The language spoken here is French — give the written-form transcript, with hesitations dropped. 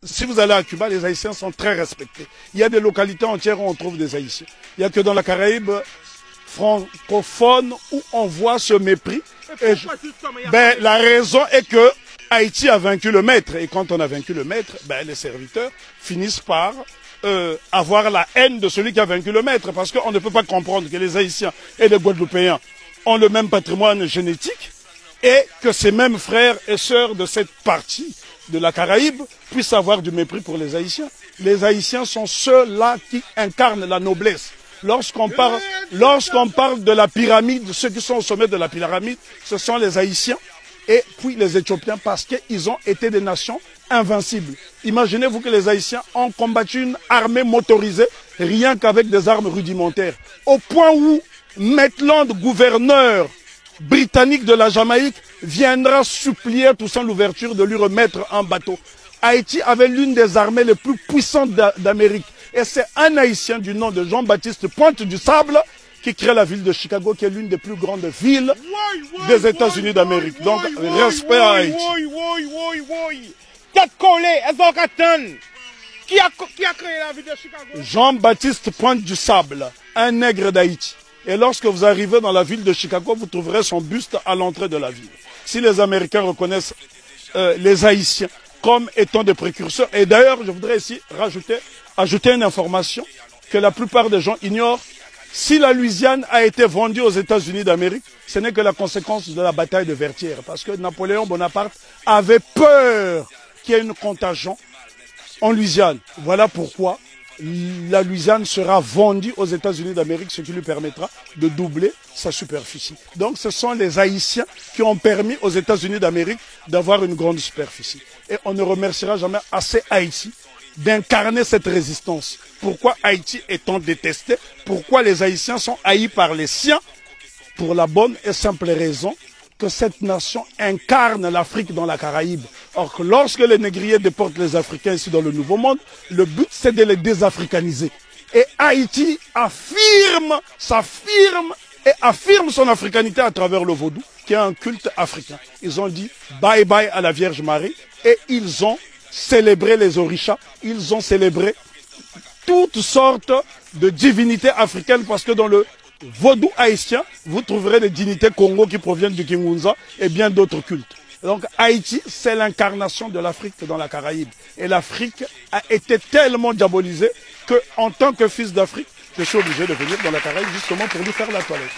Si vous allez à Cuba, les Haïtiens sont très respectés. Il y a des localités entières où on trouve des Haïtiens. Il n'y a que dans la Caraïbe francophone où on voit ce mépris. La raison est que Haïti a vaincu le maître. Et quand on a vaincu le maître, les serviteurs finissent par avoir la haine de celui qui a vaincu le maître. Parce qu'on ne peut pas comprendre que les Haïtiens et les Guadeloupéens ont le même patrimoine génétique et que ces mêmes frères et sœurs de cette partie de la Caraïbe puissent avoir du mépris pour les Haïtiens. Les Haïtiens sont ceux-là qui incarnent la noblesse. Lorsqu'on parle de la pyramide, ceux qui sont au sommet de la pyramide, ce sont les Haïtiens et puis les Éthiopiens parce qu'ils ont été des nations invincibles. Imaginez-vous que les Haïtiens ont combattu une armée motorisée rien qu'avec des armes rudimentaires. Au point où Maitland, gouverneur britannique de la Jamaïque, viendra supplier Toussaint Louverture de lui remettre un bateau. Haïti avait l'une des armées les plus puissantes d'Amérique. Et c'est un Haïtien du nom de Jean-Baptiste Pointe du Sable qui crée la ville de Chicago, qui est l'une des plus grandes villes des États-Unis d'Amérique. Donc, respect à Haïti. Qui a créé la ville de Chicago? Jean-Baptiste Pointe du Sable, un nègre d'Haïti. Et lorsque vous arrivez dans la ville de Chicago, vous trouverez son buste à l'entrée de la ville. Si les Américains reconnaissent les Haïtiens comme étant des précurseurs, et d'ailleurs, je voudrais ici ajouter une information que la plupart des gens ignorent. Si la Louisiane a été vendue aux États-Unis d'Amérique, ce n'est que la conséquence de la bataille de Vertières. Parce que Napoléon Bonaparte avait peur qu'il y ait une contagion en Louisiane. Voilà pourquoi la Louisiane sera vendue aux États-Unis d'Amérique, ce qui lui permettra de doubler sa superficie. Donc ce sont les Haïtiens qui ont permis aux États-Unis d'Amérique d'avoir une grande superficie. Et on ne remerciera jamais assez Haïti d'incarner cette résistance. Pourquoi Haïti étant détesté? Pourquoi les Haïtiens sont haïs par les siens? Pour la bonne et simple raison que cette nation incarne l'Afrique dans la Caraïbe. Or que lorsque les négriers déportent les Africains ici dans le Nouveau Monde, le but c'est de les désafricaniser. Et Haïti affirme son africanité à travers le vaudou, qui est un culte africain. Ils ont dit bye bye à la Vierge Marie et ils ont célébré les orishas, ils ont célébré toutes sortes de divinités africaines parce que dans le vaudou haïtien, vous trouverez des divinités Congo qui proviennent du Kingunza et bien d'autres cultes. Donc Haïti, c'est l'incarnation de l'Afrique dans la Caraïbe. Et l'Afrique a été tellement diabolisée que, en tant que fils d'Afrique, je suis obligé de venir dans la Caraïbe justement pour lui faire la toilette.